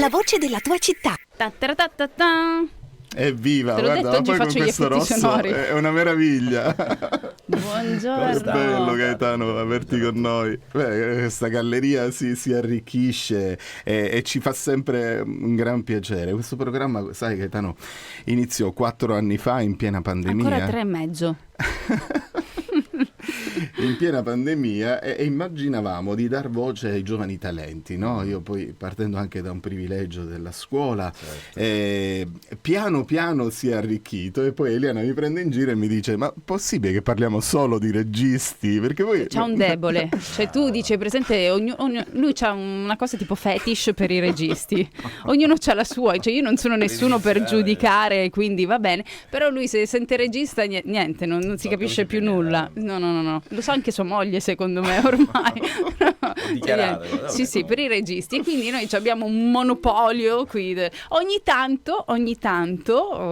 La voce della tua città. Evviva, Te l'ho guarda, detto, oggi poi con faccio gli questo effetti rosso sonori. è una meraviglia. Buongiorno. È bello, Gaetano, averti con noi. Questa galleria si arricchisce e ci fa sempre un gran piacere. Questo programma, sai, Gaetano, iniziò 4 anni fa in piena pandemia. Ancora 3 e mezzo. In piena pandemia e immaginavamo di dar voce ai giovani talenti, no? Io poi, partendo anche da un privilegio della scuola, piano piano si è arricchito e poi Eliana mi prende in giro e mi dice: ma possibile che parliamo solo di registi? Perché poi C'ha un debole, cioè tu dici presente, lui c'ha una cosa tipo fetish per i registi, ognuno c'ha la sua, cioè io non sono nessuno per giudicare, quindi va bene, però lui se sente regista niente, non si capisce più nulla, no, lo sa anche sua moglie secondo me ormai. Dichiarato, sì, per i registi, e quindi noi abbiamo un monopolio qui. Ogni tanto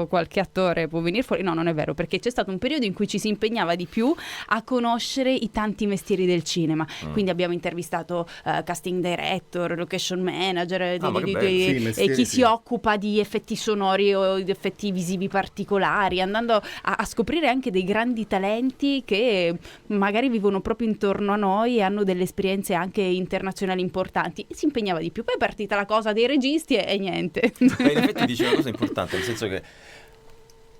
qualche attore può venire fuori, no, non è vero, perché c'è stato un periodo in cui ci si impegnava di più a conoscere i tanti mestieri del cinema, quindi abbiamo intervistato casting director, location manager e chi si occupa di effetti sonori o di effetti visivi particolari, andando a scoprire anche dei grandi talenti che magari vivono proprio intorno a noi e hanno delle esperienze anche internazionali importanti, e si impegnava di più. Poi è partita la cosa dei registi e niente. In effetti dice una cosa importante, nel senso che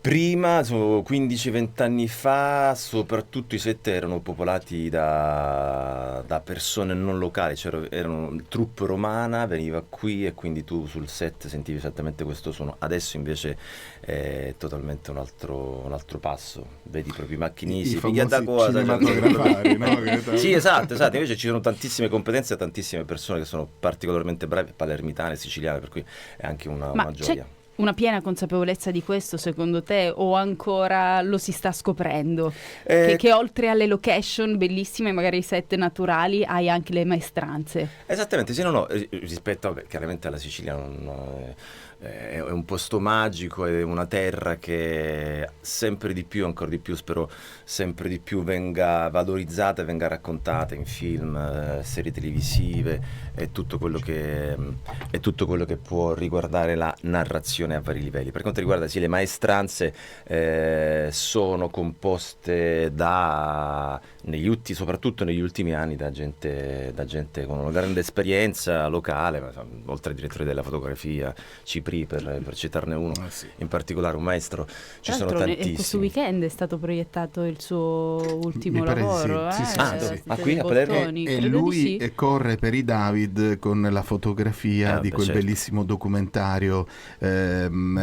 prima, 15-20 anni fa, soprattutto i set erano popolati da persone non locali, cioè erano troupe romana, veniva qui e quindi tu sul set sentivi esattamente questo suono. Adesso invece è totalmente un altro passo, vedi proprio i macchinisti, I famosi cinematografari, no? Sì, esatto, invece ci sono tantissime competenze e tantissime persone che sono particolarmente brave, palermitane, siciliane, per cui è anche una gioia. Una piena consapevolezza di questo secondo te, o ancora lo si sta scoprendo? Che oltre alle location bellissime, magari i set naturali, hai anche le maestranze. Esattamente, sì, no, rispetto chiaramente alla Sicilia è un posto magico, è una terra che sempre di più, ancora di più, spero sempre di più venga valorizzata e venga raccontata in film, serie televisive e tutto quello che può riguardare la narrazione a vari livelli. Per quanto riguarda le maestranze, sono composte soprattutto negli ultimi anni da gente con una grande esperienza locale, oltre ai direttori della fotografia, Cipri per citarne uno, in particolare un maestro, ci sono tantissimi. Questo weekend è stato proiettato il suo ultimo lavoro, sì. Qui a Palermo? E lui corre per i David con la fotografia di quel bellissimo documentario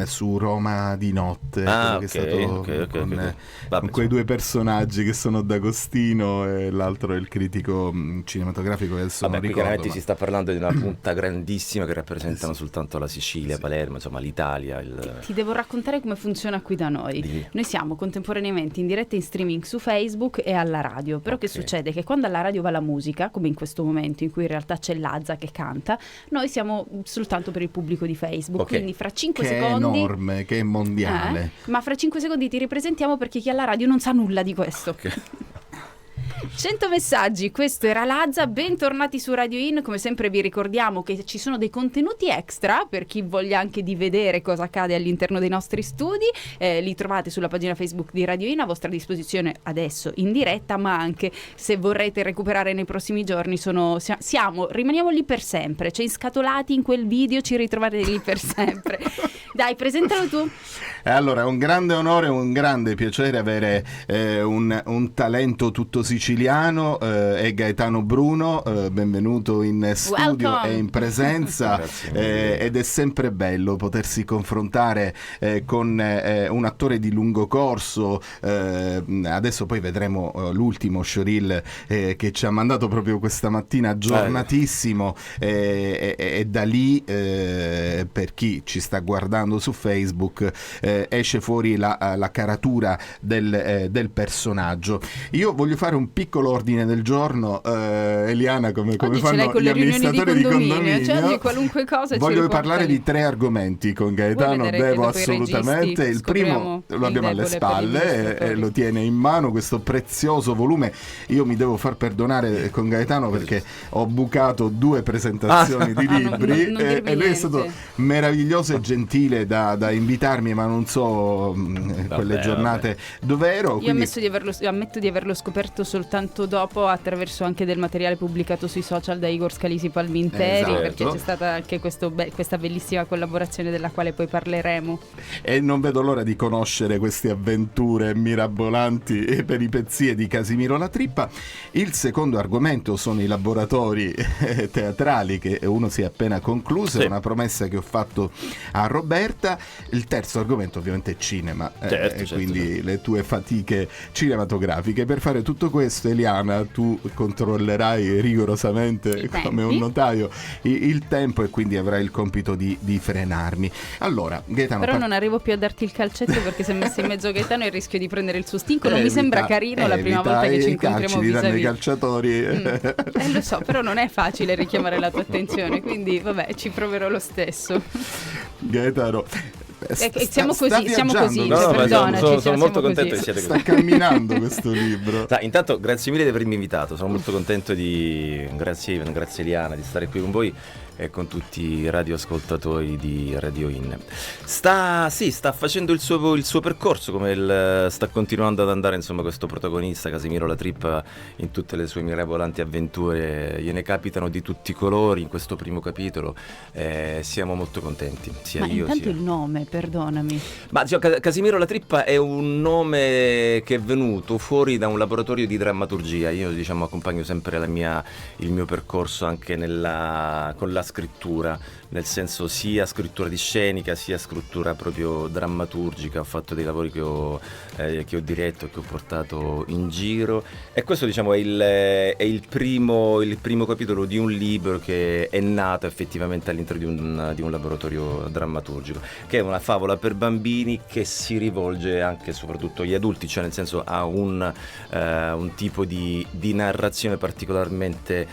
su Roma di notte, che è stato con quei due personaggi che sono D'Agostino e l'altro è il critico cinematografico, adesso non ricordo. Chiaramente si sta parlando di una punta grandissima che rappresentano soltanto la Sicilia, Palermo, insomma l'Italia. Ti devo raccontare come funziona qui da noi. Noi siamo contemporaneamente in diretta in streaming su Facebook e alla radio, però che succede? Che quando alla radio va la musica, come in questo momento in cui in realtà c'è Lazza che canta, noi siamo soltanto per il pubblico di Facebook, quindi fra 5 secondi... Che è enorme, che è mondiale. Ma fra 5 secondi ti ripresentiamo perché chi alla radio non sa nulla di questo. 100 messaggi, questo era Lazza, bentornati su Radio In. Come sempre vi ricordiamo che ci sono dei contenuti extra per chi voglia anche di vedere cosa accade all'interno dei nostri studi, li trovate sulla pagina Facebook di Radio In a vostra disposizione adesso in diretta, ma anche se vorrete recuperare nei prossimi giorni rimaniamo lì per sempre, cioè inscatolati in quel video ci ritrovate lì per sempre. Dai, presentalo tu. Allora, è un grande onore, un grande piacere avere un talento tutto siciliano, è Gaetano Bruno, benvenuto in studio. Welcome. E in presenza ed è sempre bello potersi confrontare con un attore di lungo corso. Adesso poi vedremo l'ultimo showreel che ci ha mandato proprio questa mattina, aggiornatissimo, e da lì per chi ci sta guardando cercando su Facebook esce fuori la caratura del personaggio. Io voglio fare un piccolo ordine del giorno, Eliana, come fanno gli amministratori di condominio, cioè qualunque cosa. Voglio parlare di 3 argomenti con Gaetano, devo assolutamente. Il primo lo abbiamo alle spalle e lo tiene in mano, questo prezioso volume. Io mi devo far perdonare con Gaetano perché ho bucato 2 presentazioni di libri e lui è stato meraviglioso e gentile da invitarmi, ma non so quelle giornate dove ero. Io ammetto di averlo scoperto soltanto dopo, attraverso anche del materiale pubblicato sui social da Igor Scalisi Palminteri, perché c'è stata anche questa bellissima collaborazione della quale poi parleremo. E non vedo l'ora di conoscere queste avventure mirabolanti e peripezie di Casimiro La Trippa. Il secondo argomento sono i laboratori teatrali, che uno si è appena concluso, è una promessa che ho fatto a Roberta. Il terzo argomento ovviamente è cinema, quindi le tue fatiche cinematografiche. Per fare tutto questo, Eliana, tu controllerai rigorosamente come un notaio il tempo e quindi avrai il compito di frenarmi. Allora, Gaetano, però non arrivo più a darti il calcetto perché se messo in mezzo Gaetano e rischio di prendere il suo stinco. Non mi sembra carino la prima volta che ci incontriamo vis-à-vis. I calciatori. Lo so, però non è facile richiamare la tua attenzione, quindi vabbè, ci proverò lo stesso. Gaetano, siamo così, no, sono molto contento che siete così. Sta camminando questo libro. Intanto grazie mille di avermi invitato, sono molto contento grazie Eliana, di stare qui con voi e con tutti i radioascoltatori di Radio In. Sta facendo il suo percorso, come sta continuando ad andare, insomma, questo protagonista Casimiro La Trippa in tutte le sue mirabolanti avventure. Gliene capitano di tutti i colori in questo primo capitolo, siamo molto contenti, intanto il nome, perdonami. Ma Casimiro La Trippa è un nome che è venuto fuori da un laboratorio di drammaturgia. Io accompagno sempre il mio percorso anche con la scrittura, nel senso sia scrittura di scenica sia scrittura proprio drammaturgica. Ho fatto dei lavori che ho diretto e che ho portato in giro, e questo è il primo capitolo di un libro che è nato effettivamente all'interno di un laboratorio drammaturgico, che è una favola per bambini che si rivolge anche e soprattutto agli adulti, cioè nel senso ha un tipo di narrazione particolarmente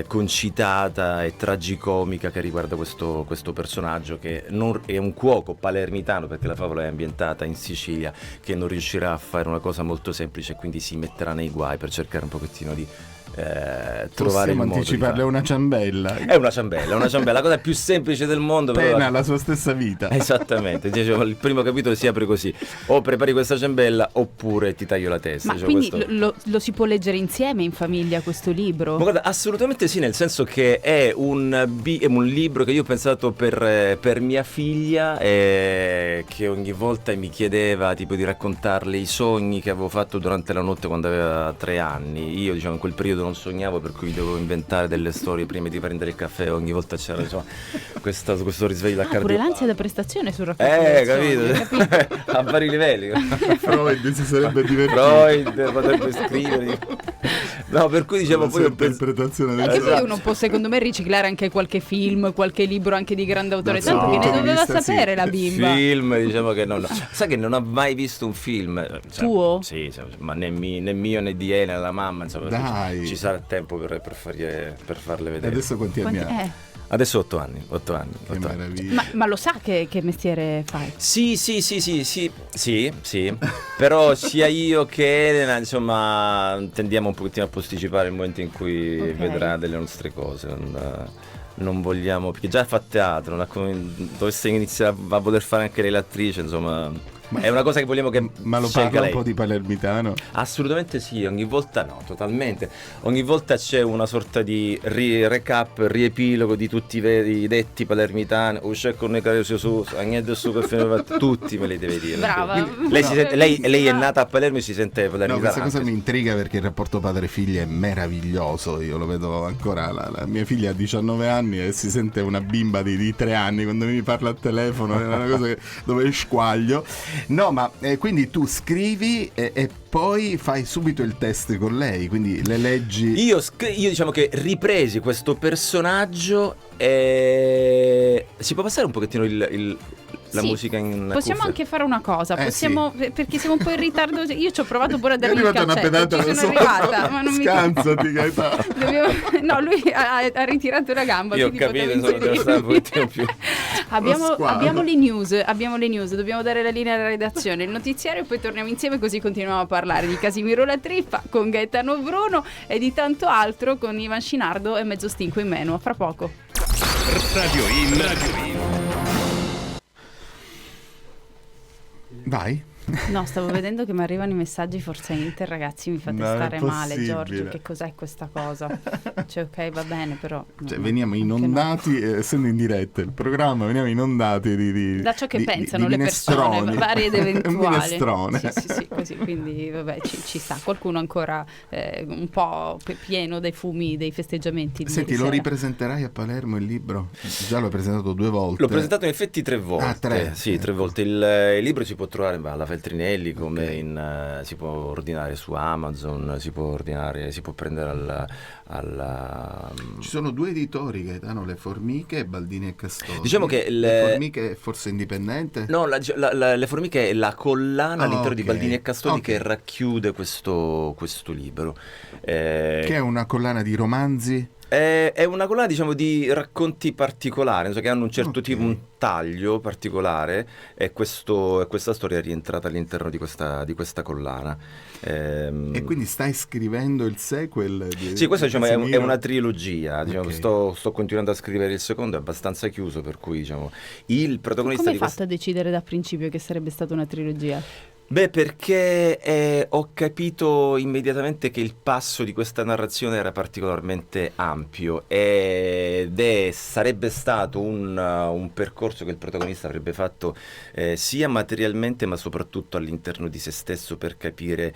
concitata e tragicomica che riguarda questo personaggio che è un cuoco palermitano, perché la favola è ambientata in Sicilia, che non riuscirà a fare una cosa molto semplice e quindi si metterà nei guai per cercare un pochettino di trovare il modo. Possiamo anticiparle una ciambella. È una ciambella, la cosa più semplice del mondo. Pena la sua stessa vita. Esattamente, il primo capitolo si apre così: o prepari questa ciambella oppure ti taglio la testa. Ma quindi lo si può leggere insieme in famiglia questo libro? Ma guarda, assolutamente sì, nel senso che è un libro che io ho pensato per mia figlia, che ogni volta mi chiedeva tipo di raccontarle i sogni che avevo fatto durante la notte quando aveva 3 anni. Io in quel periodo non sognavo, per cui dovevo inventare delle storie prima di prendere il caffè. Ogni volta c'era questo risveglio da cardio. Pure l'ansia da prestazione sul racconto. Capito? A vari livelli. Freud si sarebbe divertito. Freud potrebbe scrivere. No, per cui poi interpretazione del poi uno può, secondo me, riciclare anche qualche film, qualche libro anche di grande autore, tanto che ne doveva sapere la bimba. Film, che no. Sai che non ho mai visto un film tuo? Sì, ma né mio né di Elena, la mamma, insomma. Dai. Ci sarà tempo per farle vedere. E adesso quanti anni ha? Adesso 8 anni. Che meraviglia. Ma lo sa che mestiere fai? Sì. Però sia io che Elena, insomma, tendiamo un pochettino a posticipare il momento in cui vedrà delle nostre cose. Non vogliamo, perché già fa teatro, dovesse iniziare a voler fare anche lei l'attrice, insomma. È una cosa che vogliamo che ma lo parla un po' di palermitano? Assolutamente sì, ogni volta no, totalmente. Ogni volta c'è una sorta di recap, riepilogo di tutti i detti palermitani. Tutti me li deve dire. Brava. Lei è nata a Palermo e si sente palermitana. No, questa cosa mi intriga perché il rapporto padre-figlia è meraviglioso. Io lo vedo ancora. La mia figlia ha 19 anni e si sente una bimba di 3 anni quando mi parla al telefono. È una cosa dove squaglio. No, ma quindi tu scrivi e poi fai subito il test con lei, quindi le leggi. Io diciamo che ripresi questo personaggio e si può passare un pochettino la musica in possiamo cuffia. anche fare una cosa, perché siamo un po' in ritardo. Io ci ho provato pure a È dargli il arrivata una calcetto, pedata ci sono arrivata, ma non mi scansati, Gaetano. No, lui ha ritirato la gamba. Io ho capito, devo stare un pochettino più. Abbiamo le news, dobbiamo dare la linea alla redazione, il notiziario, e poi torniamo insieme, così continuiamo a parlare di Casimiro La Trippa con Gaetano Bruno e di tanto altro con Ivan Scinardo e mezzo stinco in meno. A fra poco. Radio In. Vai. No, stavo vedendo che mi arrivano i messaggi Forza Inter, ragazzi, mi fate stare male, Giorgio, che cos'è questa cosa? Cioè, ok, va bene, però veniamo inondati, essendo in diretta il programma, veniamo inondati da ciò che pensano le persone, varie ed eventuali. Sì, così, quindi vabbè, ci sta. Qualcuno ancora un po' pieno dei fumi dei festeggiamenti. Senti, lo ripresenterai a Palermo il libro? Già l'ho presentato 2 volte. L'ho presentato in effetti 3 volte. Ah, 3? Sì, 3 volte. Il libro si può trovare alla Feltrinelli, come si può ordinare su Amazon, si può prendere Ci sono 2 editori, Gaetano, Le Formiche e Baldini e Castodi. Diciamo che Le Formiche è forse indipendente? No, Le Formiche è la collana all'interno di Baldini e Castodi che racchiude questo libro. Che è una collana di romanzi? È una collana, diciamo, di racconti particolari, che hanno un certo tipo, un taglio particolare, e questa storia è rientrata all'interno di questa collana. E quindi stai scrivendo il sequel? Sì, questo è una trilogia. Sto continuando a scrivere il secondo, è abbastanza chiuso, per cui il protagonista. Come hai fatto a decidere da principio che sarebbe stata una trilogia? Beh, perché ho capito immediatamente che il passo di questa narrazione era particolarmente ampio ed sarebbe stato un percorso che il protagonista avrebbe fatto sia materialmente, ma soprattutto all'interno di se stesso, per capire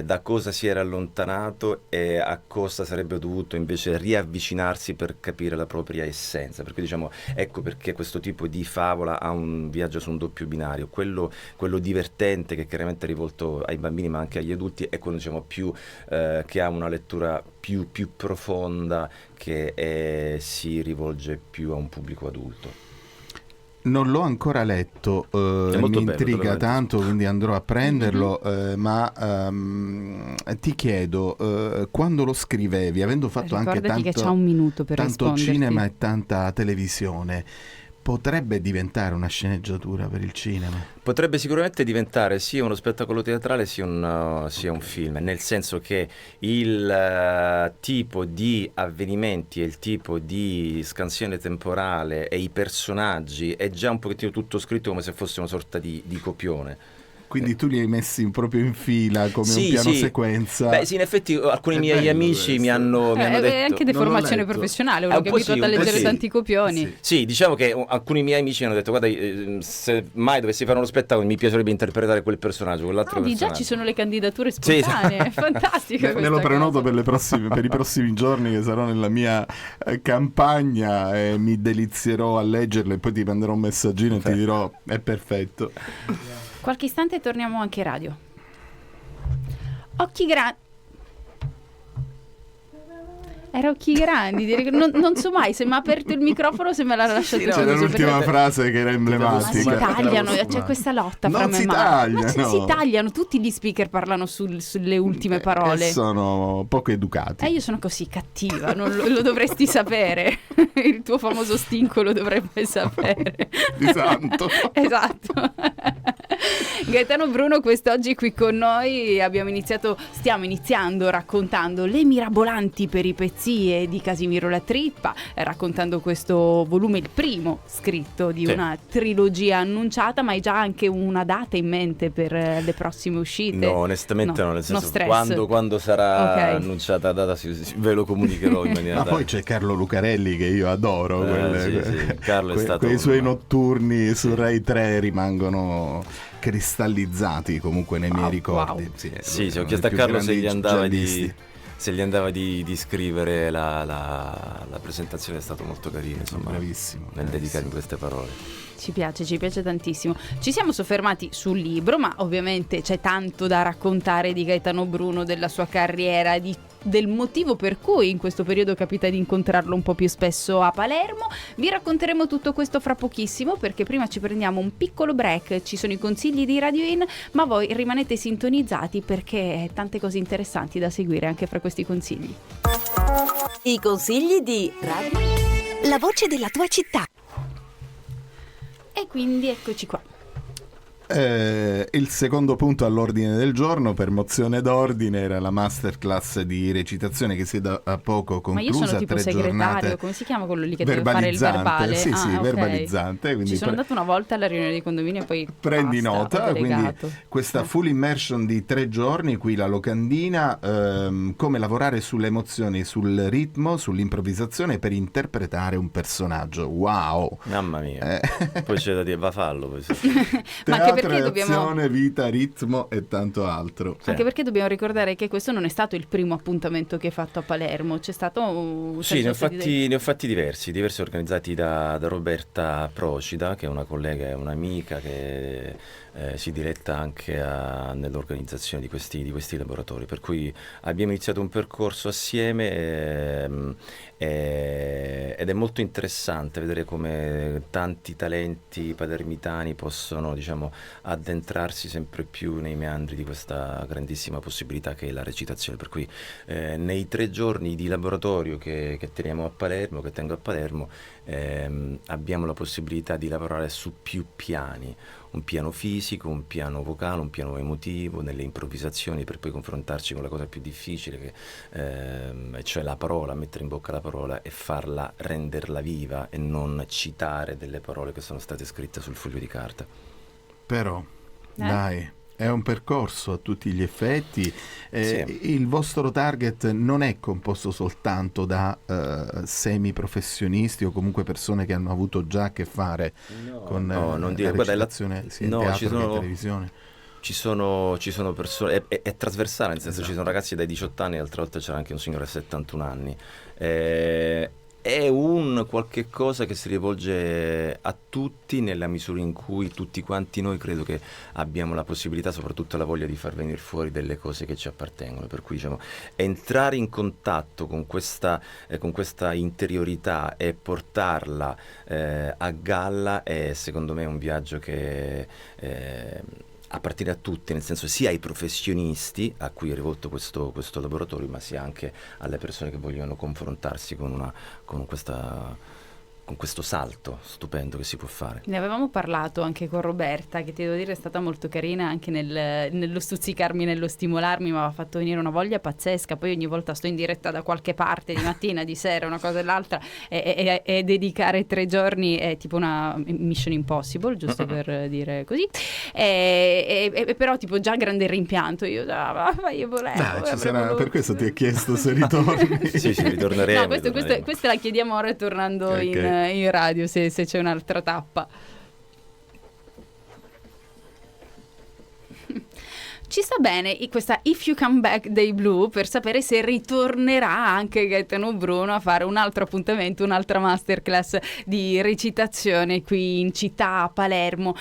da cosa si era allontanato e a cosa sarebbe dovuto invece riavvicinarsi per capire la propria essenza. Per cui ecco perché questo tipo di favola ha un viaggio su un doppio binario, quello divertente, che chiaramente è rivolto ai bambini ma anche agli adulti, e quello più che ha una lettura più profonda, che si rivolge più a un pubblico adulto. Non l'ho ancora letto, mi intriga tanto, quindi andrò a prenderlo, ma ti chiedo, quando lo scrivevi, avendo fatto anche che c'ha un minuto per tanto cinema e tanta televisione, potrebbe diventare una sceneggiatura per il cinema? Potrebbe sicuramente diventare sia uno spettacolo teatrale sia un film, nel senso che il tipo di avvenimenti e il tipo di scansione temporale e i personaggi è già un pochettino tutto scritto come se fosse una sorta di copione. Quindi tu li hai messi proprio in fila come un piano sequenza. Beh, sì, in effetti alcuni miei amici mi hanno detto. È anche deformazione professionale, uno che è abituato a leggere tanti copioni. Sì, diciamo che alcuni miei amici mi hanno detto: guarda, se mai dovessi fare uno spettacolo mi piacerebbe interpretare quel personaggio, quell'altro personaggio. Già ci sono le candidature spontanee, è fantastico. Me lo prenoto per i prossimi giorni, che sarò nella mia campagna, e mi delizierò a leggerlo, e poi ti manderò un messaggino e ti dirò è perfetto. Qualche istante e torniamo anche radio. Occhi grandi. Era Occhi grandi. Non so mai se mi ha aperto il microfono o se me l'ha lasciato chiuso. C'era l'ultima frase che era emblematica. Ma si tagliano, c'è questa lotta fra me e Ma si tagliano, tutti gli speaker parlano sulle ultime parole. E sono poco educati. Io sono così cattiva, non lo dovresti sapere. Il tuo famoso stinco lo dovrebbe sapere. Di santo. Esatto. Gaetano Bruno quest'oggi qui con noi, stiamo iniziando raccontando le mirabolanti peripezie di Casimiro La Trippa, raccontando questo volume, il primo scritto di una trilogia annunciata, ma hai già anche una data in mente per le prossime uscite? No, onestamente no, nel senso quando sarà annunciata la data ve lo comunicherò in maniera ma poi c'è Carlo Lucarelli che io adoro, Carlo è stato quei suoi notturni su Rai 3 rimangono cristallizzati comunque nei miei ricordi. Wow. Sì, ho chiesto a Carlo se gli andava di scrivere la presentazione, è stato molto carino, insomma, bravissimo, nel dedicarmi queste parole. Ci piace tantissimo. Ci siamo soffermati sul libro, ma ovviamente c'è tanto da raccontare di Gaetano Bruno, della sua carriera, di del motivo per cui in questo periodo capita di incontrarlo un po' più spesso a Palermo. Vi racconteremo tutto questo fra pochissimo, perché prima ci prendiamo un piccolo break, ci sono i consigli di Radio In, ma voi rimanete sintonizzati perché tante cose interessanti da seguire anche fra questi consigli. I consigli di Radio, la voce della tua città. E quindi eccoci qua. Il secondo punto all'ordine del giorno, per mozione d'ordine, era la masterclass di recitazione che si è da poco conclusa. Ma io sono tipo 3 segretario, giornate. come si chiama quello lì che deve fare il verbale? Sì, sì, ok. verbalizzante. Quindi ci sono andato una volta alla riunione di condominio e poi prendi basta, nota, ho quindi delegato. questa full immersion di 3 giorni qui la locandina, come lavorare sulle emozioni, sul ritmo, sull'improvvisazione per interpretare un personaggio. Wow! Mamma mia, poi c'è da dire, va fallo poi. Ma anche perché azione, vita, ritmo e tanto altro. Anche perché dobbiamo ricordare che questo non è stato il primo appuntamento che hai fatto a Palermo, c'è stato sì, ne ho fatti diversi organizzati da Roberta Procida, che è una collega e un'amica che si diretta anche nell'organizzazione di questi laboratori, per cui abbiamo iniziato un percorso assieme ed è molto interessante vedere come tanti talenti palermitani possono, diciamo, addentrarsi sempre più nei meandri di questa grandissima possibilità che è la recitazione, per cui nei 3 giorni di laboratorio che teniamo a Palermo, che tengo a Palermo, abbiamo la possibilità di lavorare su più piani, un piano fisico, un piano vocale, un piano emotivo, nelle improvvisazioni, per poi confrontarci con la cosa più difficile, cioè la parola, mettere in bocca la parola e farla, renderla viva e non citare delle parole che sono state scritte sul foglio di carta. Però, dai, è un percorso a tutti gli effetti. Sì. Il vostro target non è composto soltanto da semiprofessionisti o comunque persone che hanno avuto già a che fare con la recitazione sia in teatro che in televisione. Ci sono persone, è trasversale, nel senso, ci sono ragazzi dai 18 anni, l'altra volta c'era anche un signore di 71 anni. È un qualche cosa che si rivolge a tutti, nella misura in cui tutti quanti noi credo che abbiamo la possibilità, soprattutto la voglia, di far venire fuori delle cose che ci appartengono, per cui, diciamo, entrare in contatto con questa interiorità e portarla a galla è, secondo me, un viaggio che appartiene a tutti, nel senso sia ai professionisti a cui è rivolto questo laboratorio, ma sia anche alle persone che vogliono confrontarsi con questo salto stupendo che si può fare. Ne avevamo parlato anche con Roberta, che ti devo dire è stata molto carina anche nello stuzzicarmi, nello stimolarmi, ma mi ha fatto venire una voglia pazzesca. Poi ogni volta sto in diretta da qualche parte, di mattina, di sera, una cosa e l'altra, e dedicare 3 giorni è tipo una mission impossible, giusto per dire così, e però tipo già grande rimpianto, io volevo. Per questo ti ho chiesto se ritorni. Sì, ritorneremo. No, questa la chiediamo ora tornando in radio, se c'è un'altra tappa. Ci sta bene questa If You Come Back dei Blue, per sapere se ritornerà anche Gaetano Bruno a fare un altro appuntamento, un'altra masterclass di recitazione qui in città, a Palermo.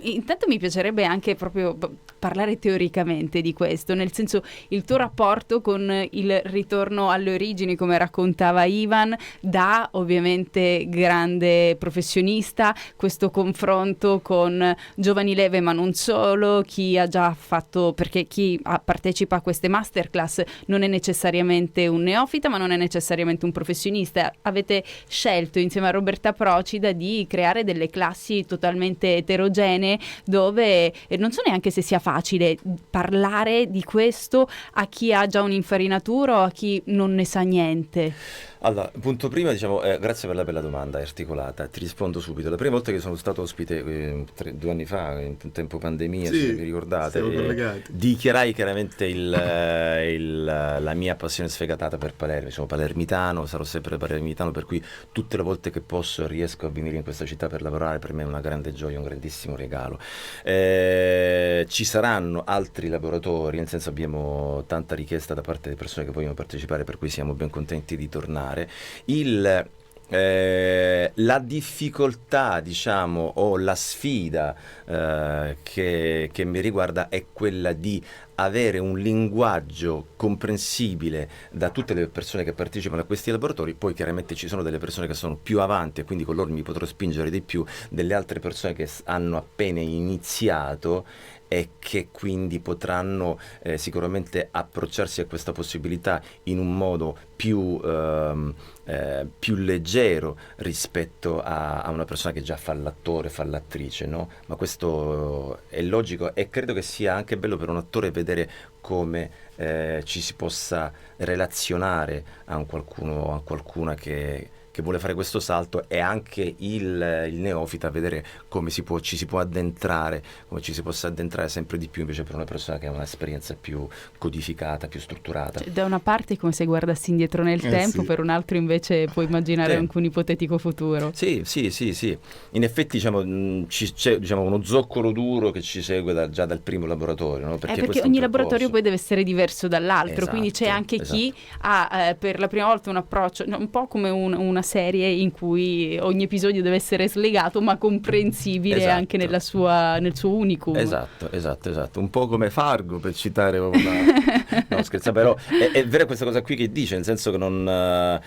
Intanto mi piacerebbe anche proprio parlare teoricamente di questo, nel senso, il tuo rapporto con il ritorno alle origini, come raccontava Ivan, da ovviamente grande professionista, questo confronto con giovani leve ma non solo, chi ha già fatto, perché chi partecipa a queste masterclass non è necessariamente un neofita ma non è necessariamente un professionista. Avete scelto insieme a Roberta Procida di creare delle classi totalmente eterogenee, dove non so neanche se sia facile parlare di questo a chi ha già un'infarinatura o a chi non ne sa niente. Allora, punto prima, diciamo, grazie per la bella domanda, è articolata, ti rispondo subito. La prima volta che sono stato ospite 2 anni fa, in tempo pandemia, sì, se vi ricordate, dichiarai chiaramente la mia passione sfegatata per Palermo. Sono palermitano, sarò sempre palermitano, per cui tutte le volte che posso e riesco a venire in questa città per lavorare, per me è una grande gioia, un grandissimo regalo. Ci saranno altri laboratori, nel senso, abbiamo tanta richiesta da parte delle persone che vogliono partecipare, per cui siamo ben contenti di tornare. La difficoltà, diciamo, o la sfida che mi riguarda è quella di avere un linguaggio comprensibile da tutte le persone che partecipano a questi laboratori. Poi chiaramente ci sono delle persone che sono più avanti e quindi con loro mi potrò spingere di più, delle altre persone che hanno appena iniziato e che quindi potranno sicuramente approcciarsi a questa possibilità in un modo più leggero rispetto a una persona che già fa l'attore, fa l'attrice, no? Ma questo è logico e credo che sia anche bello per un attore vedere come ci si possa relazionare a qualcuno, a qualcuna che vuole fare questo salto, e anche il neofita vedere come ci si può addentrare, come ci si possa addentrare sempre di più invece per una persona che ha un'esperienza più codificata, più strutturata. Cioè, da una parte è come se guardassi indietro nel tempo, sì. Per un altro invece puoi immaginare anche un ipotetico futuro. Sì. In effetti c'è uno zoccolo duro che ci segue già dal primo laboratorio, no? Perché ogni laboratorio poi deve essere diverso dall'altro, quindi c'è anche chi ha per la prima volta un approccio, un po' come una serie in cui ogni episodio deve essere slegato ma comprensibile anche nel suo unicum. Esatto, un po' come Fargo, per citare no, scherzo, però è vera questa cosa qui che dice, nel senso che non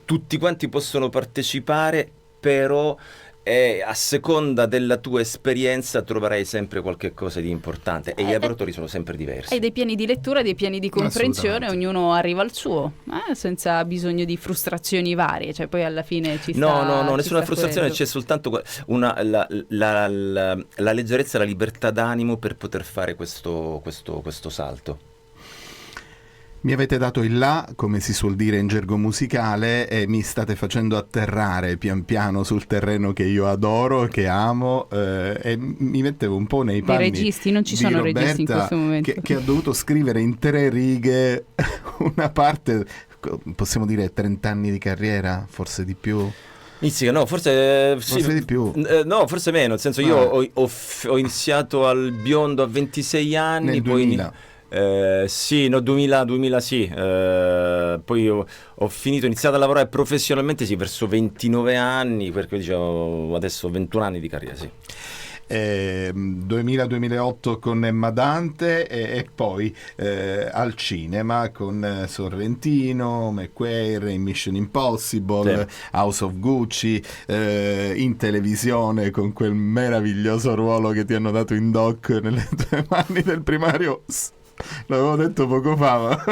tutti quanti possono partecipare, però a seconda della tua esperienza troverai sempre qualche cosa di importante e i laboratori sono sempre diversi. Hai dei piani di lettura, dei piani di comprensione, ognuno arriva al suo, senza bisogno di frustrazioni varie, cioè poi alla fine ci sta. No, nessuna frustrazione, c'è soltanto la leggerezza, la libertà d'animo per poter fare questo salto. Mi avete dato il là, come si suol dire in gergo musicale, e mi state facendo atterrare pian piano sul terreno che io adoro, che amo, e mi mettevo un po' nei panni registi, non ci sono Roberta, registi in questo momento. che ha dovuto scrivere in 3 righe una parte, possiamo dire 30 anni di carriera, forse di più. No, forse di più. No, forse meno, nel senso io ho iniziato al biondo a 26 anni, nel poi 2000. 2000 sì, poi ho iniziato a lavorare professionalmente verso 29 anni, perché diciamo adesso ho 21 anni di carriera, sì. 2000-2008 con Emma Dante e poi al cinema con Sorrentino, McQuarrie in Mission Impossible, sì. House of Gucci, in televisione con quel meraviglioso ruolo che ti hanno dato in Doc nelle 2 mani del primario. L'avevo detto poco fa,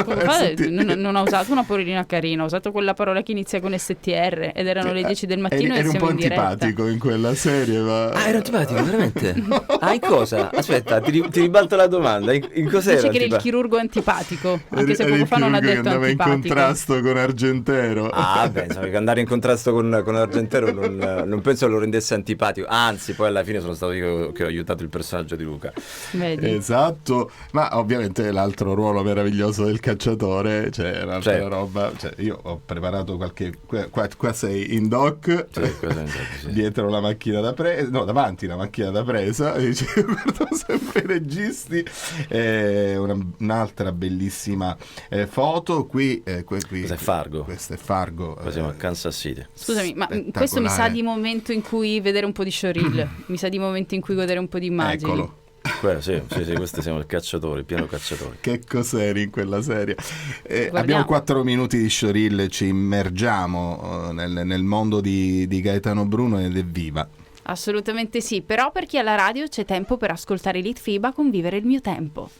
non ho usato una parolina carina, ho usato quella parola che inizia con STR ed erano le 10 del mattino e siamo in diretta. Eri un po' antipatico in quella serie, ma... ero antipatico, veramente? No. In cosa? Aspetta, ti ribalto la domanda, in cos'era? Dice che eri il chirurgo antipatico, anche se poco fa non ha detto antipatico. Andava in contrasto con Argentero. Pensavo che andare in contrasto con Argentero non penso lo rendesse antipatico, anzi poi alla fine sono stato io che ho aiutato il personaggio di Luca. Vedi? Esatto, ma ovviamente l'altro ruolo meraviglioso del cacciatore, cioè un'altra roba, cioè io ho preparato qualche qua sei in Doc, sì. Dietro la macchina da presa, no, davanti la macchina da presa, dice, guardo sempre i registi, un'altra bellissima foto qui questo è Fargo. Questo è Fargo, siamo a Kansas City. Scusami, ma questo mi sa di momento in cui vedere un po' di showreel, mi sa di momento in cui godere un po' di immagini. Eccolo. Sì, questo siamo il cacciatore, il piano cacciatore. Che cos'eri in quella serie? Abbiamo 4 minuti di showreel, ci immergiamo nel mondo di Gaetano Bruno ed evviva. Assolutamente sì, però per chi è alla radio c'è tempo per ascoltare Litfiba con Vivere il mio tempo.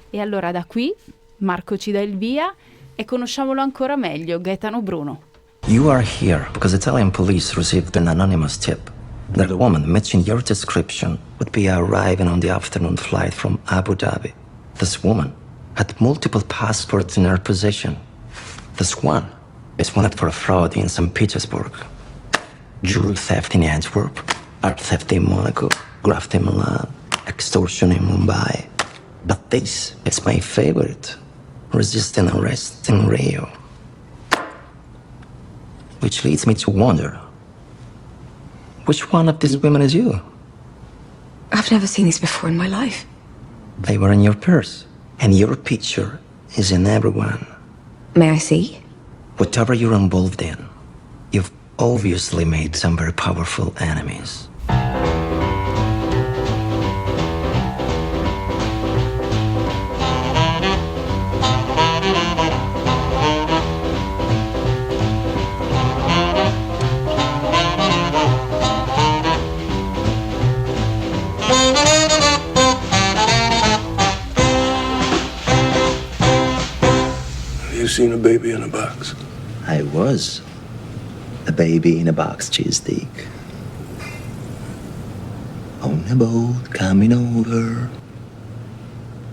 E allora da qui Marco ci dà il via e conosciamolo ancora meglio, Gaetano Bruno. You are here because Italian police received an anonymous tip that a woman matching your description would be arriving on the afternoon flight from Abu Dhabi. This woman had multiple passports in her possession. This one is wanted for a fraud in St. Petersburg, jewel theft in Antwerp, art theft in Monaco, graft in Milan, extortion in Mumbai. But this is my favorite, resisting arrest in Rio. Which leads me to wonder, which one of these women is you? I've never seen these before in my life. They were in your purse, and your picture is in everyone. May I see? Whatever you're involved in, you've obviously made some very powerful enemies. seen a baby in a box? I was a baby in a box cheesesteak. On a boat coming over.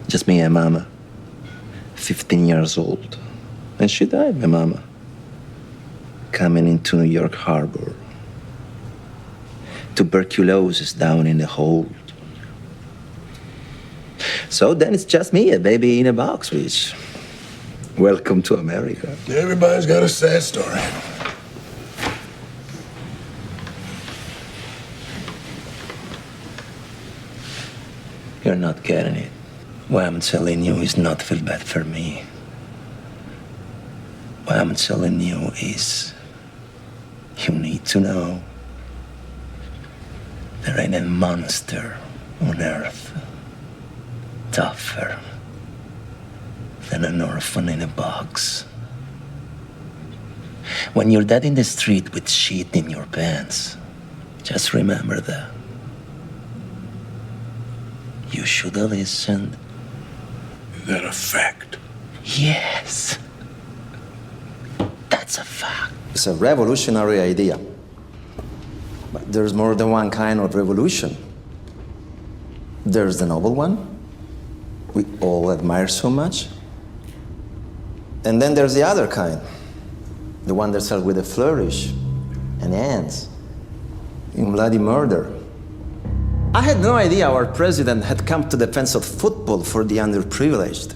Just me and Mama. 15 years old. And she died, my Mama. Coming into New York Harbor. Tuberculosis down in the hold. So then it's just me, a baby in a box, which... Welcome to America. Everybody's got a sad story. You're not getting it. What I'm telling you is not feel bad for me. What I'm telling you is you need to know there ain't a monster on earth tougher than an orphan in a box. When you're dead in the street with shit in your pants, just remember that. You should have listened. Is that a fact? Yes. That's a fact. It's a revolutionary idea. But there's more than one kind of revolution. There's the noble one, we all admire so much. And then there's the other kind, the one that starts with a flourish and ends in bloody murder. I had no idea our president had come to defense of football for the underprivileged.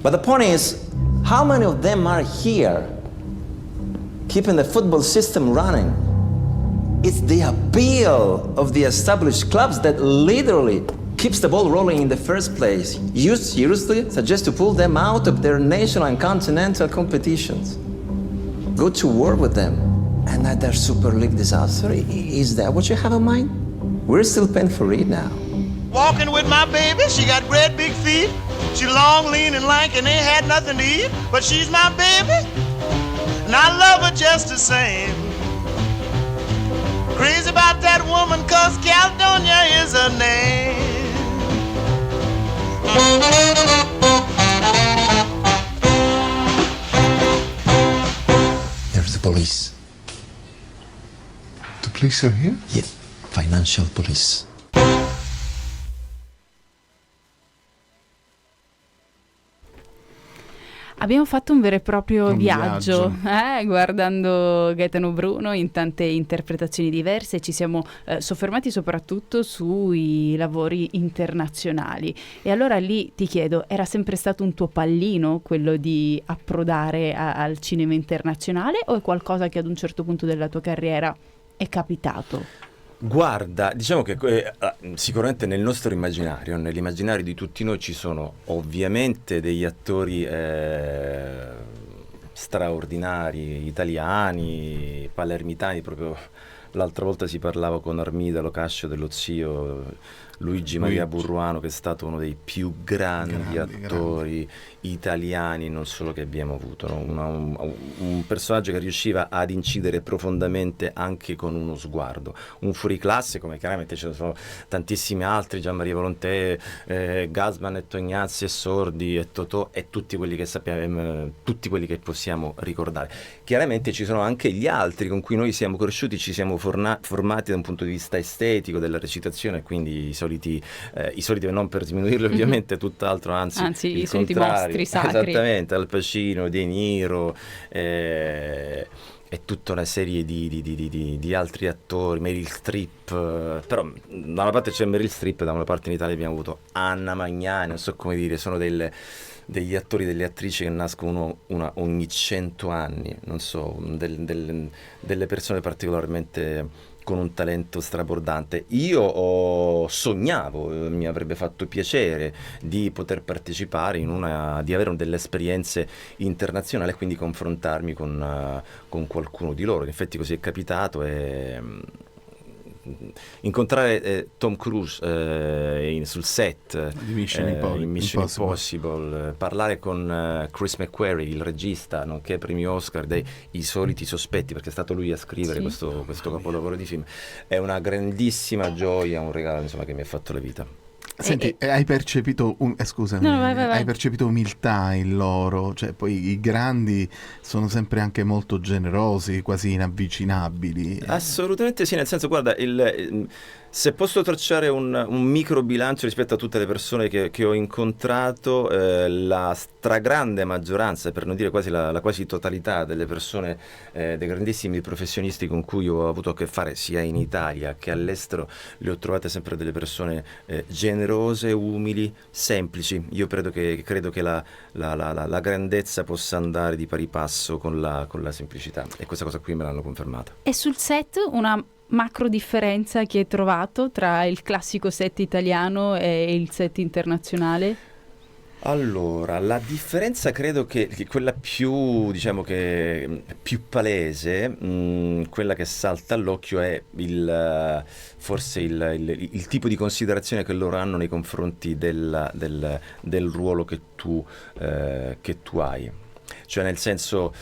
But the point is, how many of them are here keeping the football system running? It's the appeal of the established clubs that literally keeps the ball rolling in the first place. You seriously suggest to pull them out of their national and continental competitions? Go to war with them and at their Super League disaster? Is that what you have in mind? We're still paying for it now. Walking with my baby, she got great big feet. She long, lean, and lank, and ain't had nothing to eat. But she's my baby, and I love her just the same. Crazy about that woman, 'cause Caledonia is her name. There's the police. The police are here? Yeah, financial police. Abbiamo fatto un vero e proprio viaggio. Guardando Gaetano Bruno in tante interpretazioni diverse. Ci siamo soffermati soprattutto sui lavori internazionali. E allora lì ti chiedo, era sempre stato un tuo pallino quello di approdare al cinema internazionale, o è qualcosa che ad un certo punto della tua carriera è capitato? Guarda, diciamo che sicuramente nel nostro immaginario, nell'immaginario di tutti noi, ci sono ovviamente degli attori straordinari, italiani, palermitani. Proprio l'altra volta si parlava con Armida Locascio dello zio Luigi Maria Burruano, che è stato uno dei più grandi attori italiani, non solo che abbiamo avuto, no? Un personaggio che riusciva ad incidere profondamente anche con uno sguardo, un fuoriclasse, come chiaramente ce ne sono tantissimi altri, Gian Maria Volontè, Gassman e Tognazzi e Sordi e Totò e tutti quelli che sappiamo, tutti quelli che possiamo ricordare. Chiaramente ci sono anche gli altri con cui noi siamo cresciuti, ci siamo formati da un punto di vista estetico della recitazione, quindi i soliti, non per diminuirli ovviamente, tutt'altro, anzi i soliti mostri sacri. Esattamente, Al Pacino, De Niro e tutta una serie di altri attori, Meryl Streep, però da una parte c'è Meryl Streep, da una parte in Italia abbiamo avuto Anna Magnani, non so come dire, sono degli attori, delle attrici che nascono una ogni 100 anni, non so, delle persone particolarmente con un talento strabordante. Io sognavo, mi avrebbe fatto piacere di poter partecipare di avere delle esperienze internazionali e quindi confrontarmi con qualcuno di loro. In effetti così è capitato, incontrare Tom Cruise sul set di Mission Impossible, parlare con Chris McQuarrie, il regista, nonché premio Oscar dei I Soliti Sospetti, perché è stato lui a scrivere questo capolavoro di film, è una grandissima gioia, un regalo, insomma, che mi ha fatto la vita. Senti, hai percepito scusami, vai. hai percepito umiltà in loro? Cioè, poi i grandi sono sempre anche molto generosi, quasi inavvicinabili. Assolutamente sì, nel senso, guarda, se posso tracciare un micro bilancio rispetto a tutte le persone che ho incontrato, la stragrande maggioranza, per non dire quasi la quasi totalità delle persone, dei grandissimi professionisti con cui ho avuto a che fare sia in Italia che all'estero, le ho trovate sempre delle persone generose, umili, semplici. Io credo che la grandezza possa andare di pari passo con la semplicità, e questa cosa qui me l'hanno confermata. E sul set una macro differenza che hai trovato tra il classico set italiano e il set internazionale? Allora, la differenza credo che quella più, diciamo che più palese, quella che salta all'occhio è forse il tipo di considerazione che loro hanno nei confronti del ruolo che tu hai. Cioè, nel senso,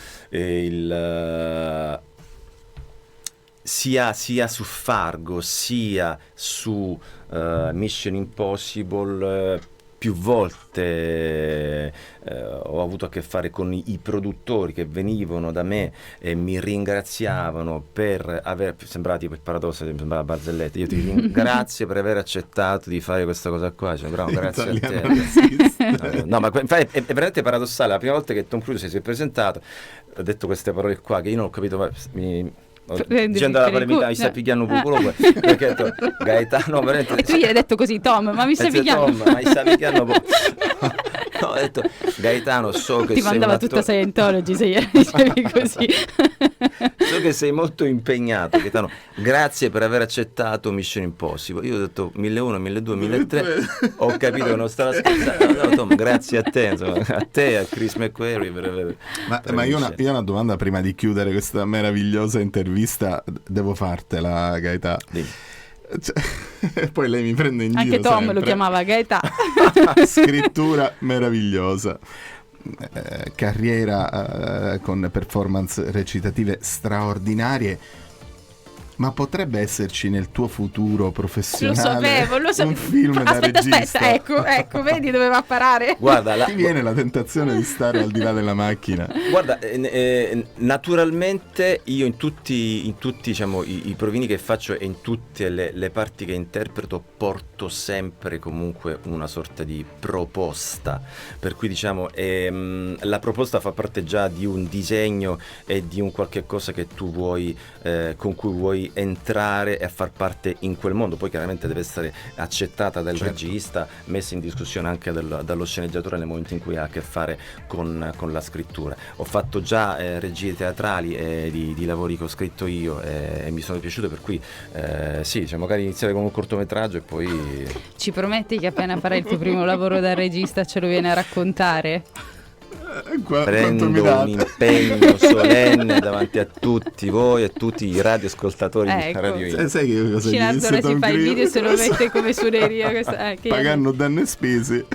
sia su Fargo sia su Mission Impossible, più volte ho avuto a che fare con i produttori che venivano da me e mi ringraziavano per aver, sembrava tipo il paradosso, sembrava barzelletta, io ti ringrazio per aver accettato di fare questa cosa qua, cioè, bravo, grazie a te. No, ma è veramente paradossale. La prima volta che Tom Cruise si è presentato, ho detto queste parole qua che io non ho capito, ma dicendo la parità, mi stai picchiando un culo, perché ho detto Gaetano, veramente, e tu gli hai detto così, Tom, ma mi stai picchiando? Tom, ma mi stai picchiando no, ho detto Gaetano, so che ti sei mandava tutta Scientology se gli dicevi così. So che sei molto impegnato, Gaetano, grazie per aver accettato Mission Impossible. Io ho detto 1001, 1002, 1003, ho capito che non stava scherzando. No, Tom, grazie a te, insomma, a te, a Chris McQuarrie per aver ma io ho una domanda prima di chiudere questa meravigliosa intervista, devo fartela, Gaetà. Poi lei mi prende in giro. Anche Tom sempre. lo chiamava Gaetà. Scrittura meravigliosa, carriera con performance recitative straordinarie, ma potrebbe esserci nel tuo futuro professionale lo sapevo. un film da regista? Aspetta, ecco, vedi dove va a parare? Guarda, ti viene la tentazione di stare al di là della macchina? Guarda, naturalmente io in tutti diciamo, i provini che faccio e in tutte le parti che interpreto porto sempre comunque una sorta di proposta, per cui diciamo la proposta fa parte già di un disegno e di un qualche cosa che tu vuoi, con cui vuoi entrare e a far parte in quel mondo. Poi chiaramente deve essere accettata dal regista, messa in discussione anche dallo sceneggiatore nel momento in cui ha a che fare con la scrittura. Ho fatto già regie teatrali di lavori che ho scritto io e mi sono piaciute, per cui sì, diciamo, magari iniziare con un cortometraggio e poi... Ci prometti che appena farai il tuo primo lavoro da regista ce lo viene a raccontare? Prendo un impegno solenne davanti a tutti voi e tutti i radioascoltatori di Radio Imo. Sai che cosa Cinazzone si fa il video e se lo mette come suoneria pagando danni e spese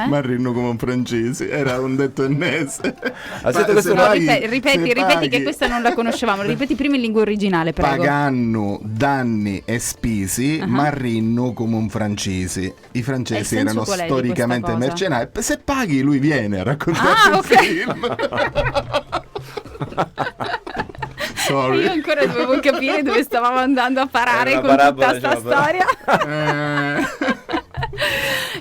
ma rinno come un francese, era un detto ennese. Ripeti che questa non la conoscevamo, ripeti prima in lingua originale, prego. Pagando danni e spesi ma rinno come un francese. I francesi erano storicamente mercenari, se paghi lui viene a raccontare film. Sorry. Io ancora dovevo capire dove stavamo andando a parare con tutta sta storia.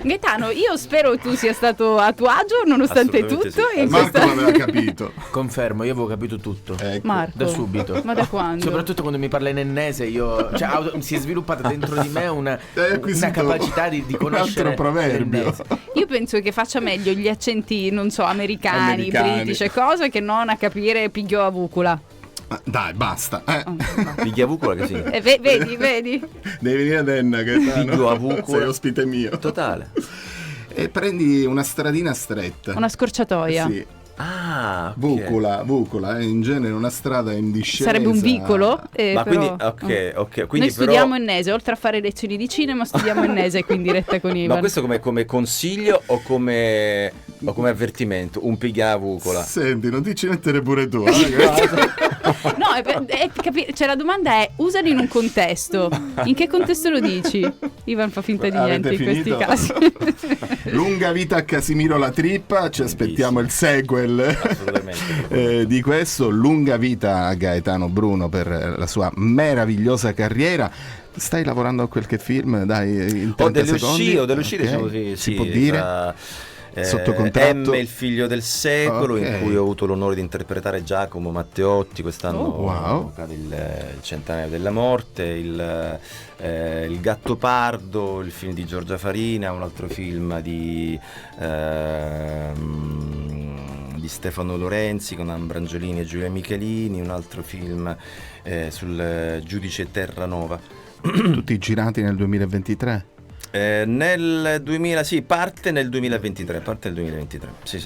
Gaetano, io spero tu sia stato a tuo agio nonostante tutto. Sì. Marco l'aveva capito. Confermo, io avevo capito tutto. Ecco. Marco, da subito. Ma da quando? Soprattutto quando mi parla in ennese, si è sviluppata dentro di me una capacità di conoscere un altro proverbio. Io penso che faccia meglio gli accenti, non so, americani. british e cose, che non a capire piglio avucula. Dai, basta. Pighiavucola che sì. Vedi. Devi venire ad Enna, Pighiavucola. sei ospite mio. Totale. E prendi una stradina stretta. Una scorciatoia. Sì. Ah, okay. Vucola è in genere una strada in discesa. Sarebbe un vicolo. Ma però... quindi, ok. Quindi noi studiamo ennese, oltre a fare lezioni di cinema, studiamo ennese qui in diretta con Ivan. Ma questo come consiglio o come avvertimento? Un piglia vucola. Senti, non ti ci mettere pure tu. No, cioè la domanda è: usalo in un contesto. In che contesto lo dici? Ivan fa finta di niente in questi casi. Lunga vita a Casimiro La Trippa, ci aspettiamo il sequel di questo. Lunga vita a Gaetano Bruno per la sua meravigliosa carriera. Stai lavorando a qualche film? Dai, in 30 secondi. Ho delle uscite, okay. Si può dire? Sotto contratto. M, il figlio del secolo, in cui ho avuto l'onore di interpretare Giacomo Matteotti. Quest'anno cade il centenario della morte. Il Gatto Pardo, il film di Giorgia Farina, un altro film di Stefano Lorenzi con Ambrangiolini e Giulia Michelini, un altro film sul giudice Terranova. Tutti girati nel 2023? Nel 2000, sì, parte nel 2023. Sì.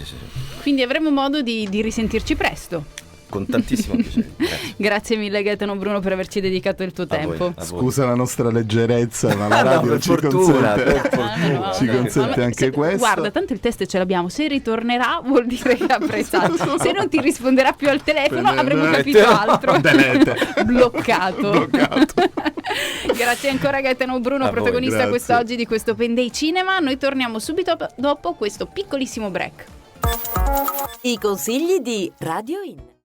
Quindi avremo modo di risentirci presto. Con tantissimo piacere. Grazie mille Gaetano Bruno per averci dedicato il tuo tempo. Scusa la nostra leggerezza, ma la radio ci consente anche questo. Guarda, tanto il test ce l'abbiamo. Se ritornerà vuol dire che ha apprezzato. Se non ti risponderà più al telefono avremo capito altro. Bloccato. Grazie ancora Gaetano Bruno, protagonista quest'oggi di questo Pen Day Cinema. Noi torniamo subito dopo questo piccolissimo break. I consigli di Radio In.